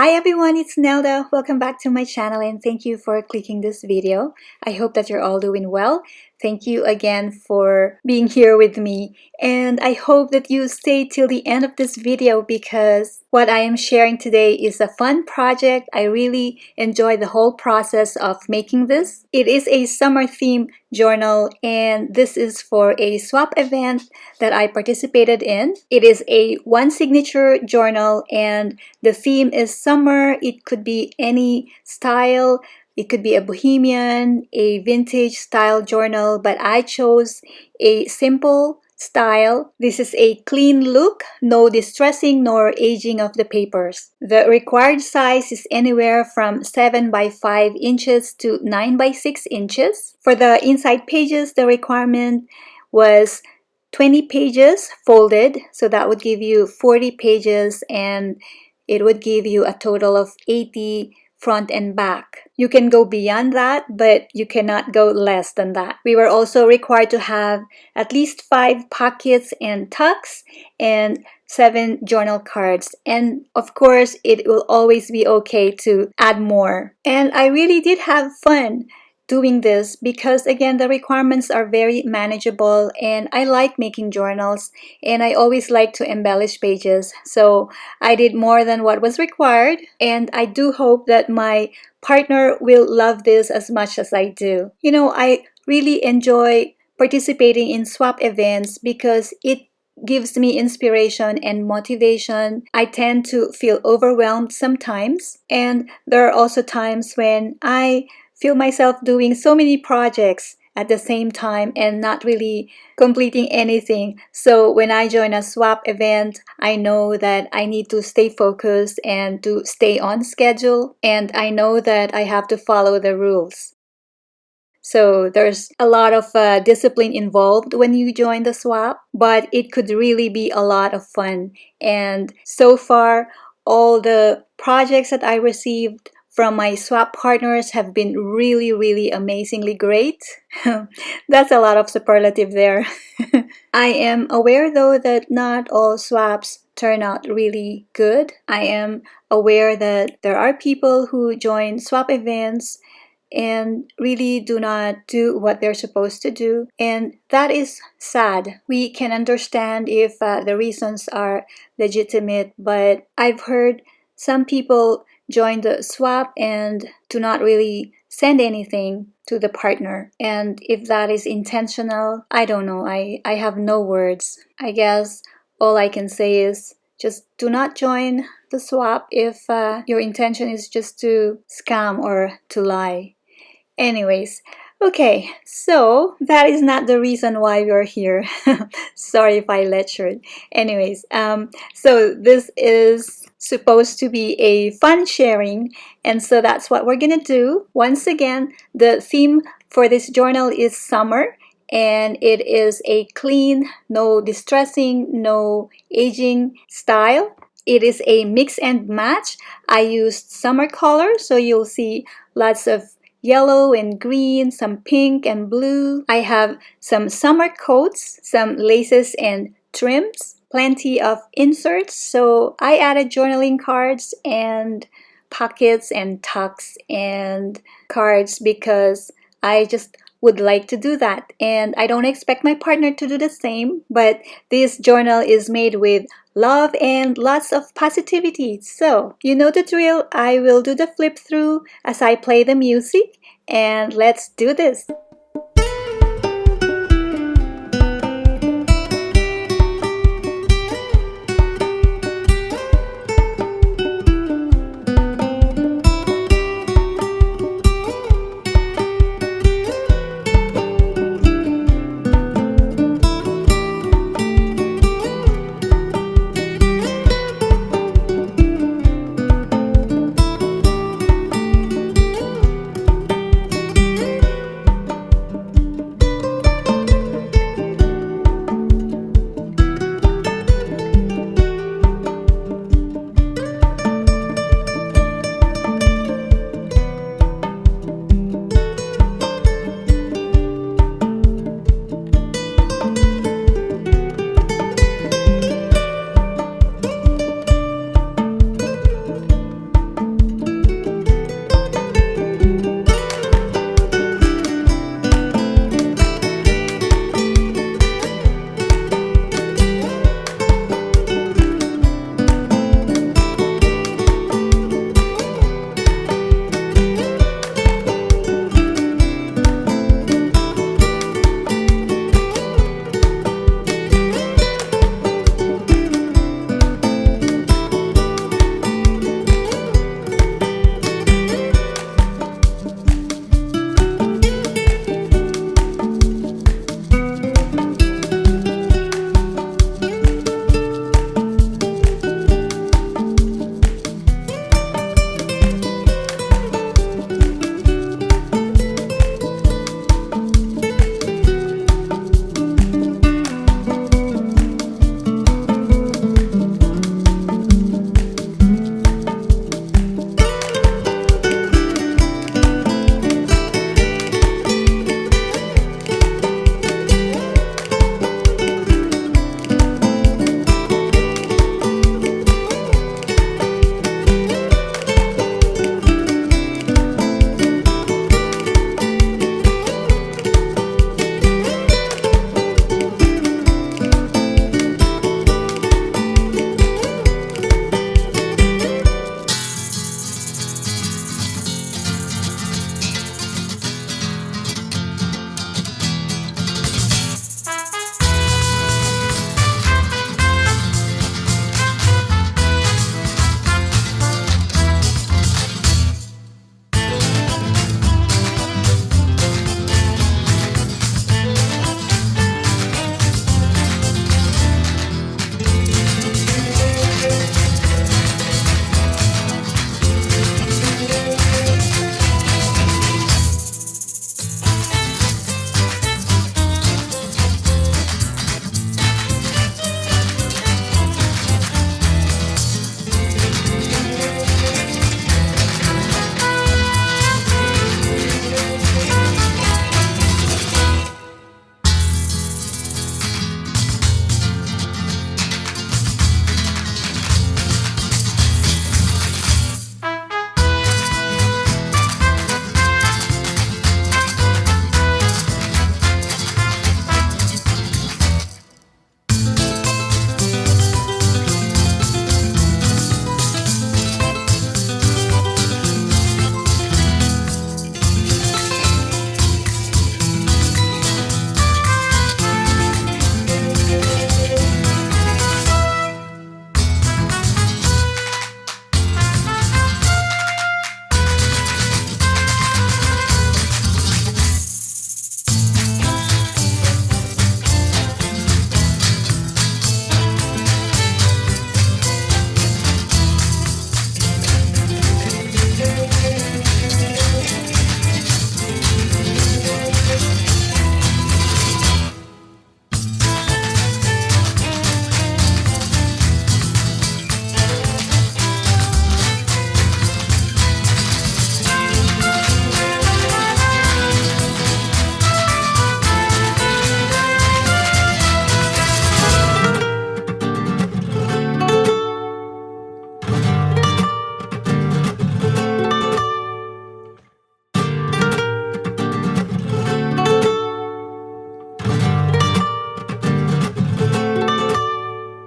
Hi everyone, it's Nelda. Welcome back to my channel and thank you for clicking this video. I hope that you're all doing well. Thank you again for being here with me, and I hope that you stay till the end of this video because what I am sharing today is a fun project. I really enjoy the whole process of making this. It is a summer theme journal and this is for a swap event that I participated in. It is a one signature journal and the theme is summer. It could be any style. It could be a bohemian, a vintage style journal, but I chose a simple style. This is a clean look, no distressing nor aging of the papers. The required size is anywhere from 7 by 5 inches to 9 by 6 inches. For the inside pages, the requirement was 20 pages folded, so that would give you 40 pages and it would give you a total of 80 front and back. You can go beyond that, but you cannot go less than that. We were also required to have at least 5 pockets and tucks and 7 journal cards. And of course, it will always be okay to add more. And I really did have fun doing this because again the requirements are very manageable and I like making journals and I always like to embellish pages, so I did more than what was required and I do hope that my partner will love this as much as I do. You know, I really enjoy participating in swap events because it gives me inspiration and motivation. I tend to feel overwhelmed sometimes and there are also times when I feel myself doing so many projects at the same time and not really completing anything. So when I join a swap event, I know that I need to stay focused and to stay on schedule, and I know that I have to follow the rules. So there's a lot of discipline involved when you join the swap, but it could really be a lot of fun. And so far, all the projects that I received from my swap partners have been really amazingly great. That's a lot of superlative there. I am aware though that not all swaps turn out really good. I am aware that there are people who join swap events and really do not do what they're supposed to do, and that is sad. We can understand if the reasons are legitimate, but I've heard some people join the swap and do not really send anything to the partner, and if that is intentional, I don't know. I have no words. I guess all I can say is just do not join the swap if your intention is just to scam or to lie. Anyways, okay, so that is not the reason why we're here. Sorry if I lectured. Anyways, so this is supposed to be a fun sharing, and so that's what we're gonna do. Once again, the theme for this journal is summer, and it is a clean, no distressing, no aging style. It is a mix and match. I used summer colors, so you'll see lots of yellow and green, some pink and blue. I have some summer coats, some laces and trims, plenty of inserts. So I added journaling cards and pockets and tucks and cards because I just would like to do that, and I don't expect my partner to do the same, but this journal is made with love and lots of positivity. So you know the drill. I will do the flip through as I play the music, and let's do this.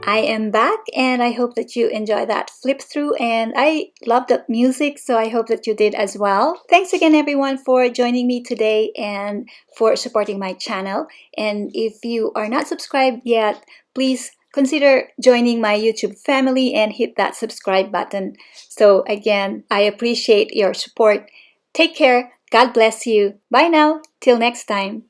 I am back, and I hope that you enjoy that flip through, and I love the music, so I hope that you did as well. Thanks again everyone for joining me today and for supporting my channel. And if you are not subscribed yet, please consider joining my YouTube family and hit that subscribe button. So again, I appreciate your support. Take care. God bless you. Bye now. Till next time.